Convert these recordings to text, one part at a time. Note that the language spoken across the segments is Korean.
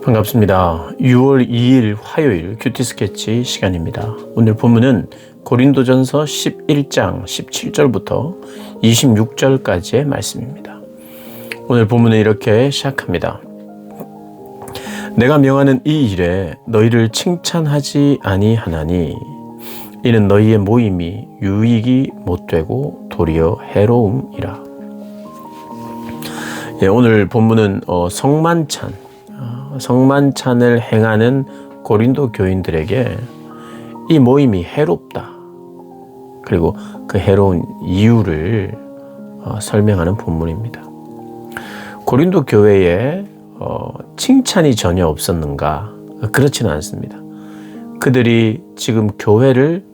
반갑습니다. 6월 2일 화요일 큐티 스케치 시간입니다. 오늘 본문은 고린도전서 11장 17절부터 26절까지의 말씀입니다. 오늘 본문은 이렇게 시작합니다. 내가 명하는 이 일에 너희를 칭찬하지 아니하나니 이는 너희의 모임이 유익이 못되고 도리어 해로움이라. 오늘 본문은 성만찬을 행하는 고린도 교인들에게 이 모임이 해롭다. 그리고 그 해로운 이유를 설명하는 본문입니다. 고린도 교회에 칭찬이 전혀 없었는가? 그렇지는 않습니다. 그들이 지금 교회를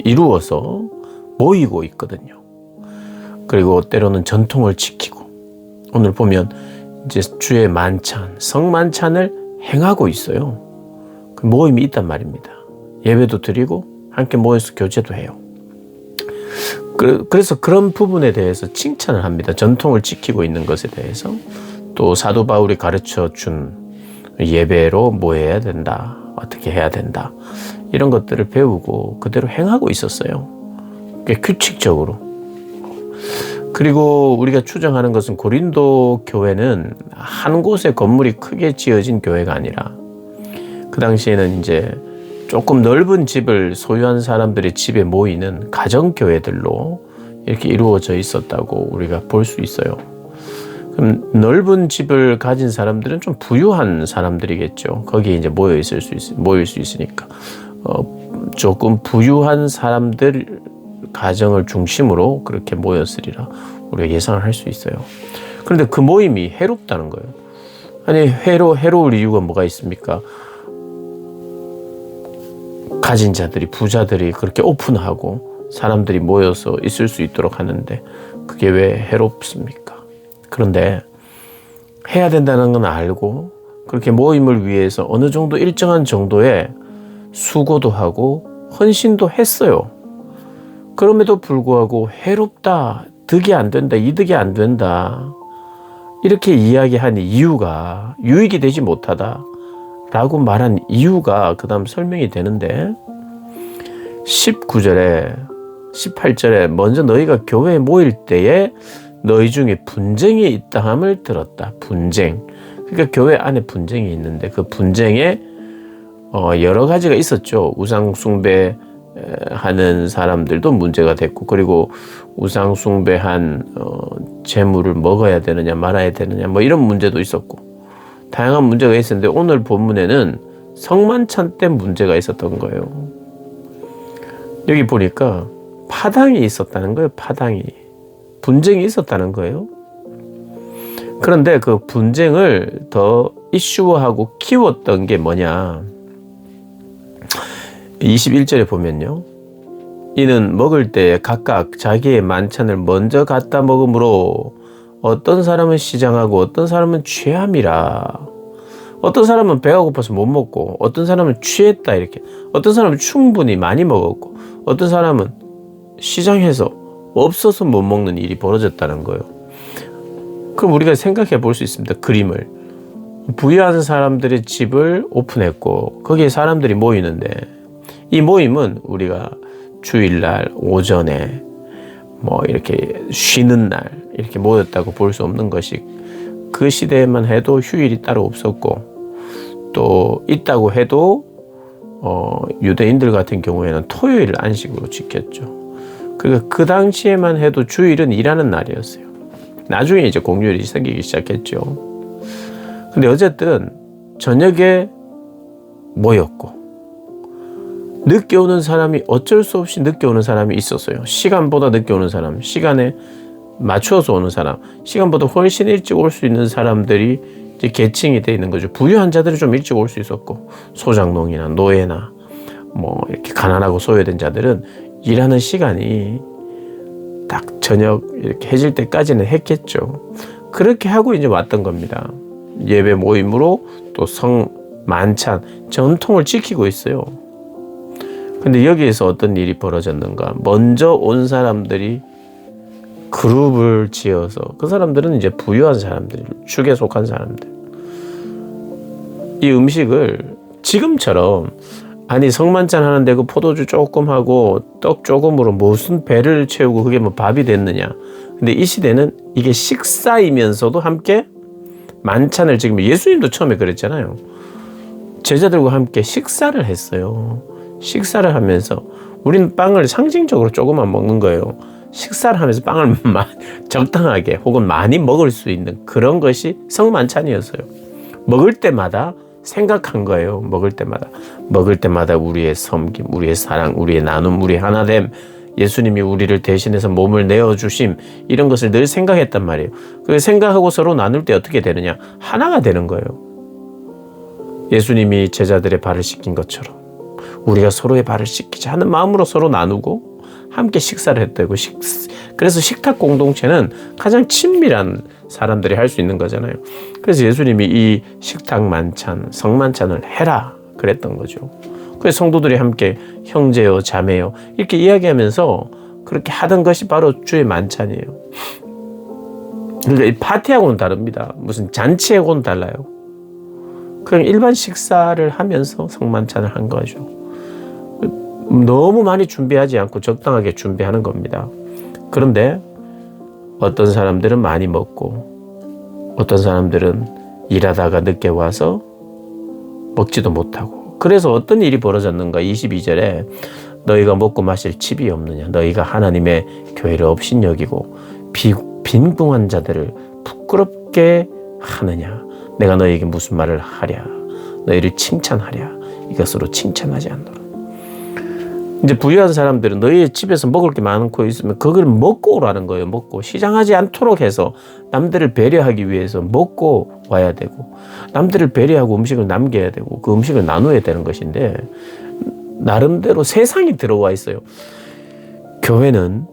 이루어서 모이고 있거든요. 그리고 때로는 전통을 지키고 오늘 보면 이제 주의 만찬, 성만찬을 행하고 있어요. 그 모임이 있단 말입니다. 예배도 드리고 함께 모여서 교제도 해요. 그래서 그런 부분에 대해서 칭찬을 합니다. 전통을 지키고 있는 것에 대해서. 또 사도 바울이 가르쳐 준 예배로 뭐 해야 된다, 어떻게 해야 된다, 이런 것들을 배우고 그대로 행하고 있었어요. 규칙적으로. 그리고 우리가 추정하는 것은 고린도 교회는 한 곳에 건물이 크게 지어진 교회가 아니라 그 당시에는 이제 조금 넓은 집을 소유한 사람들의 집에 모이는 가정교회들로 이렇게 이루어져 있었다고 우리가 볼 수 있어요. 그럼 넓은 집을 가진 사람들은 좀 부유한 사람들이겠죠. 거기에 이제 모일 수 있으니까 조금 부유한 사람들 가정을 중심으로 그렇게 모였으리라 우리가 예상을 할 수 있어요. 그런데 그 모임이 해롭다는 거예요. 아니 해로울 이유가 뭐가 있습니까? 가진 자들이, 부자들이 그렇게 오픈하고 사람들이 모여서 있을 수 있도록 하는데 그게 왜 해롭습니까? 그런데 해야 된다는 건 알고 그렇게 모임을 위해서 어느 정도 일정한 정도의 수고도 하고 헌신도 했어요. 그럼에도 불구하고 해롭다, 득이 안 된다, 이득이 안 된다, 이렇게 이야기한 이유가 유익이 되지 못하다 라고 말한 이유가 그 다음 설명이 되는데 19절에 18절에 먼저 너희가 교회에 모일 때에 너희 중에 분쟁이 있다 함을 들었다. 분쟁. 그러니까 교회 안에 분쟁이 있는데 그 분쟁에 여러 가지가 있었죠. 우상 숭배 하는 사람들도 문제가 됐고, 그리고 우상 숭배한 재물을 먹어야 되느냐 말아야 되느냐 뭐 이런 문제도 있었고 다양한 문제가 있었는데 오늘 본문에는 성만찬 때 문제가 있었던 거예요. 여기 보니까 파당이 있었다는 거예요. 파당이. 분쟁이 있었다는 거예요. 그런데 그 분쟁을 더 이슈화하고 키웠던 게 뭐냐? 21절에 보면요. 이는 먹을 때 각각 자기의 만찬을 먼저 갖다 먹으므로 어떤 사람은 시장하고 어떤 사람은 취함이라. 어떤 사람은 배가 고파서 못 먹고 어떤 사람은 취했다 이렇게. 어떤 사람은 충분히 많이 먹었고 어떤 사람은 시장해서 없어서 못 먹는 일이 벌어졌다는 거예요. 그럼 우리가 생각해 볼 수 있습니다. 그림을. 부유한 사람들의 집을 오픈했고 거기에 사람들이 모이는데 이 모임은 우리가 주일날 오전에 뭐 이렇게 쉬는 날 이렇게 모였다고 볼 수 없는 것이 그 시대에만 해도 휴일이 따로 없었고 또 있다고 해도 유대인들 같은 경우에는 토요일 안식으로 지켰죠. 그러니까 그 당시에만 해도 주일은 일하는 날이었어요. 나중에 이제 공휴일이 생기기 시작했죠. 근데 어쨌든 저녁에 모였고 늦게 오는 사람이 어쩔 수 없이 늦게 오는 사람이 있었어요. 시간보다 늦게 오는 사람, 시간에 맞춰서 오는 사람, 시간보다 훨씬 일찍 올 수 있는 사람들이 이제 계층이 되어 있는 거죠. 부유한 자들이 좀 일찍 올 수 있었고 소장농이나 노예나 뭐 이렇게 가난하고 소외된 자들은 일하는 시간이 딱 저녁 이렇게 해질 때까지는 했겠죠. 그렇게 하고 이제 왔던 겁니다. 예배 모임으로 또 성만찬 전통을 지키고 있어요. 근데 여기에서 어떤 일이 벌어졌는가? 먼저 온 사람들이 그룹을 지어서 그 사람들은 이제 부유한 사람들, 축에 속한 사람들. 이 음식을 지금처럼 아니 성만찬 하는데 그 포도주 조금 하고 떡 조금으로 무슨 배를 채우고 그게 뭐 밥이 됐느냐. 근데 이 시대는 이게 식사이면서도 함께 만찬을 지금 예수님도 처음에 그랬잖아요. 제자들과 함께 식사를 했어요. 식사를 하면서 우리는 빵을 상징적으로 조금만 먹는 거예요. 식사를 하면서 빵을 적당하게 혹은 많이 먹을 수 있는 그런 것이 성만찬이었어요. 먹을 때마다 생각한 거예요. 먹을 때마다 우리의 섬김, 우리의 사랑, 우리의 나눔, 우리의 하나됨, 예수님이 우리를 대신해서 몸을 내어주심, 이런 것을 늘 생각했단 말이에요. 그 생각하고 서로 나눌 때 어떻게 되느냐? 하나가 되는 거예요. 예수님이 제자들의 발을 씻긴 것처럼 우리가 서로의 발을 씻기자 하는 마음으로 서로 나누고 함께 식사를 했다고. 그래서 식탁 공동체는 가장 친밀한 사람들이 할 수 있는 거잖아요. 그래서 예수님이 이 식탁 만찬, 성만찬을 해라 그랬던 거죠. 그래서 성도들이 함께 형제요, 자매요 이렇게 이야기하면서 그렇게 하던 것이 바로 주의 만찬이에요. 그러니까 이 파티하고는 다릅니다. 무슨 잔치하고는 달라요. 그냥 일반 식사를 하면서 성만찬을 한 거죠. 너무 많이 준비하지 않고 적당하게 준비하는 겁니다. 그런데 어떤 사람들은 많이 먹고 어떤 사람들은 일하다가 늦게 와서 먹지도 못하고, 그래서 어떤 일이 벌어졌는가. 22절에 너희가 먹고 마실 집이 없느냐, 너희가 하나님의 교회를 업신여기고 빈궁한 자들을 부끄럽게 하느냐, 내가 너희에게 무슨 말을 하랴, 너희를 칭찬하랴, 이것으로 칭찬하지 않노라. 이제 부유한 사람들은 너희의 집에서 먹을 게 많고 있으면 그걸 먹고 오라는 거예요. 먹고 시장하지 않도록 해서 남들을 배려하기 위해서 먹고 와야 되고, 남들을 배려하고 음식을 남겨야 되고 그 음식을 나눠야 되는 것인데, 나름대로 세상이 들어와 있어요. 교회는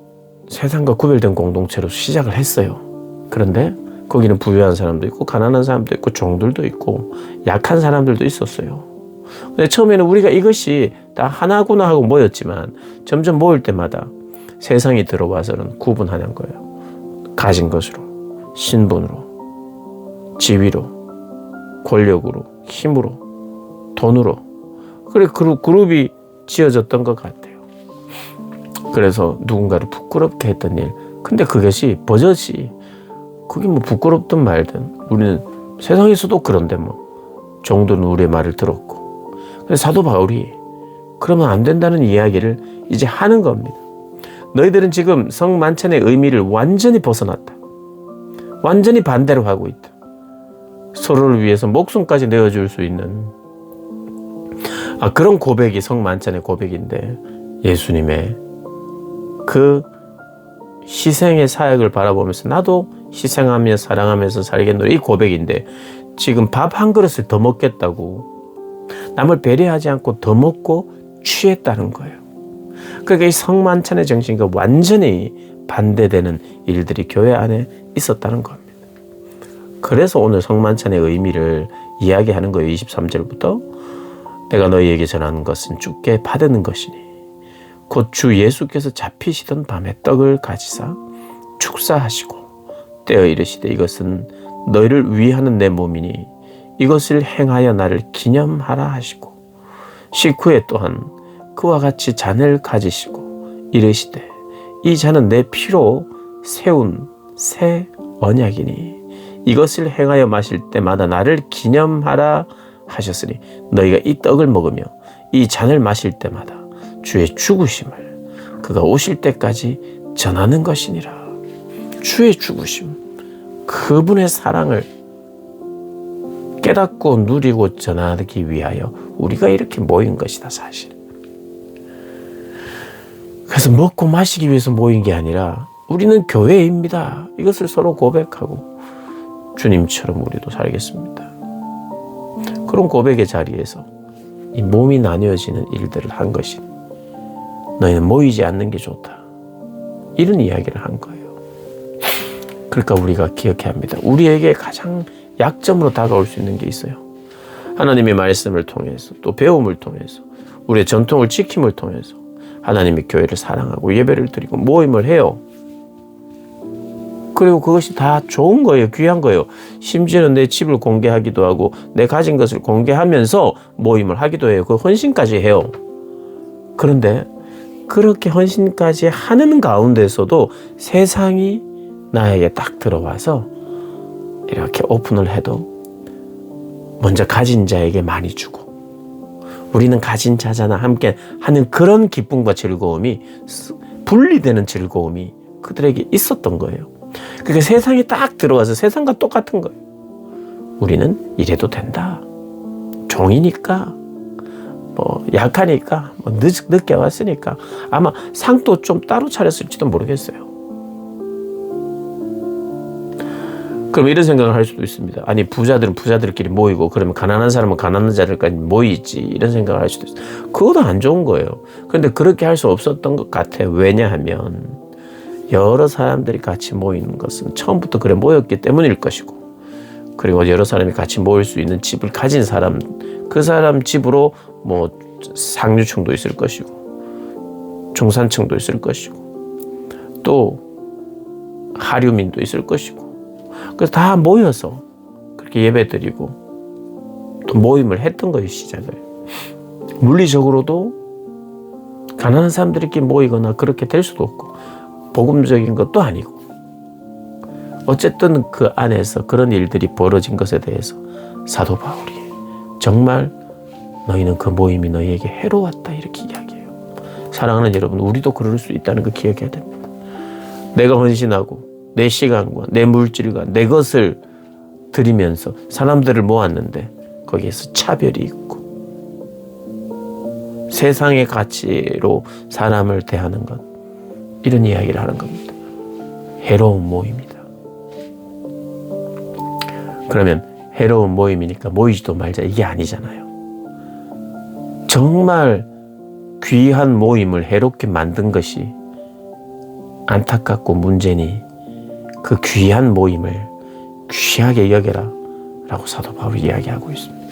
세상과 구별된 공동체로 시작을 했어요. 그런데 거기는 부유한 사람도 있고 가난한 사람도 있고 종들도 있고 약한 사람들도 있었어요. 근데 처음에는 우리가 이것이 다 하나구나 하고 모였지만 점점 모일 때마다 세상이 들어와서는 구분하는 거예요. 가진 것으로, 신분으로, 지위로, 권력으로, 힘으로, 돈으로. 그래 그룹이 지어졌던 것 같아요. 그래서 누군가를 부끄럽게 했던 일. 근데 그것이 버젓이 그게 뭐 부끄럽든 말든 우리는 세상에서도 그런데 뭐 정도는 우리의 말을 들었고. 그래서 사도 바울이 그러면 안 된다는 이야기를 이제 하는 겁니다. 너희들은 지금 성만찬의 의미를 완전히 벗어났다. 완전히 반대로 하고 있다. 서로를 위해서 목숨까지 내어줄 수 있는 그런 고백이 성만찬의 고백인데, 예수님의 그 희생의 사역을 바라보면서 나도 희생하며 사랑하면서 살겠노라, 이 고백인데 지금 밥 한 그릇을 더 먹겠다고, 남을 배려하지 않고 더 먹고 취했다는 거예요. 그러니까 이 성만찬의 정신과 완전히 반대되는 일들이 교회 안에 있었다는 겁니다. 그래서 오늘 성만찬의 의미를 이야기하는 거예요. 23절부터 내가 너희에게 전하는 것은 주께 받는 것이니 곧 주 예수께서 잡히시던 밤에 떡을 가지사 축사하시고 떼어 이르시되 이것은 너희를 위하는 내 몸이니 이것을 행하여 나를 기념하라 하시고, 식후에 또한 그와 같이 잔을 가지시고 이르시되 이 잔은 내 피로 세운 새 언약이니 이것을 행하여 마실 때마다 나를 기념하라 하셨으니 너희가 이 떡을 먹으며 이 잔을 마실 때마다 주의 죽으심을 그가 오실 때까지 전하는 것이니라. 주의 죽으심, 그분의 사랑을 깨닫고 누리고 전하기 위하여 우리가 이렇게 모인 것이다, 사실. 그래서 먹고 마시기 위해서 모인 게 아니라 우리는 교회입니다. 이것을 서로 고백하고 주님처럼 우리도 살겠습니다. 그런 고백의 자리에서 이 몸이 나뉘어지는 일들을 한 것이, 너희는 모이지 않는 게 좋다, 이런 이야기를 한 거예요. 그러니까 우리가 기억해야 합니다. 우리에게 가장 약점으로 다가올 수 있는 게 있어요. 하나님의 말씀을 통해서, 또 배움을 통해서, 우리의 전통을 지킴을 통해서 하나님의 교회를 사랑하고 예배를 드리고 모임을 해요. 그리고 그것이 다 좋은 거예요. 귀한 거예요. 심지어는 내 집을 공개하기도 하고 내 가진 것을 공개하면서 모임을 하기도 해요. 그 헌신까지 해요. 그런데 그렇게 헌신까지 하는 가운데서도 세상이 나에게 딱 들어와서 이렇게 오픈을 해도 먼저 가진 자에게 많이 주고 우리는 가진 자잖아 함께 하는 그런 기쁨과 즐거움이 분리되는 즐거움이 그들에게 있었던 거예요. 그러니까 세상이 딱 들어와서 세상과 똑같은 거예요. 우리는 이래도 된다. 종이니까 약하니까 늦게 왔으니까 아마 상도 좀 따로 차렸을지도 모르겠어요. 그럼 이런 생각을 할 수도 있습니다. 아니 부자들은 부자들끼리 모이고 그러면 가난한 사람은 가난한 자들까지 모이지 이런 생각을 할 수도 있어요. 그것도 안 좋은 거예요. 그런데 그렇게 할 수 없었던 것 같아요. 왜냐하면 여러 사람들이 같이 모이는 것은 처음부터 그래 모였기 때문일 것이고 그리고 여러 사람이 같이 모일 수 있는 집을 가진 사람 그 사람 집으로 뭐 상류층도 있을 것이고 중산층도 있을 것이고 또 하류민도 있을 것이고 그래서 다 모여서 그렇게 예배드리고 또 모임을 했던 거예요. 시작을. 물리적으로도 가난한 사람들끼리 모이거나 그렇게 될 수도 없고 복음적인 것도 아니고 어쨌든 그 안에서 그런 일들이 벌어진 것에 대해서 사도 바울이 정말 너희는 그 모임이 너희에게 해로웠다 이렇게 이야기해요. 사랑하는 여러분, 우리도 그럴 수 있다는 거 기억해야 됩니다. 내가 헌신하고 내 시간과 내 물질과 내 것을 드리면서 사람들을 모았는데 거기에서 차별이 있고 세상의 가치로 사람을 대하는 것 이런 이야기를 하는 겁니다. 해로운 모임이다. 그러면 해로운 모임이니까 모이지도 말자 이게 아니잖아요. 정말 귀한 모임을 해롭게 만든 것이 안타깝고 문제니 그 귀한 모임을 귀하게 여겨라 라고 사도 바울이 이야기하고 있습니다.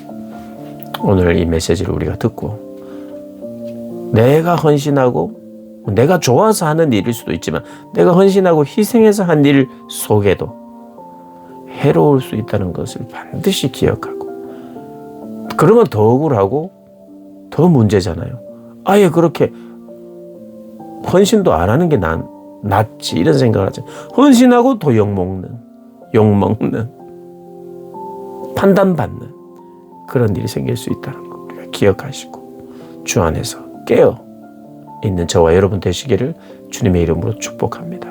오늘 이 메시지를 우리가 듣고 내가 헌신하고 내가 좋아서 하는 일일 수도 있지만 내가 헌신하고 희생해서 한 일 속에도 해로울 수 있다는 것을 반드시 기억하고 그러면 더 억울하고 더 문제잖아요. 아예 그렇게 헌신도 안 하는 게 낫지 이런 생각을 하죠. 헌신하고 더 욕먹는 판단받는 그런 일이 생길 수 있다는 거 우리가 기억하시고 주 안에서 깨어 있는 저와 여러분 되시기를 주님의 이름으로 축복합니다.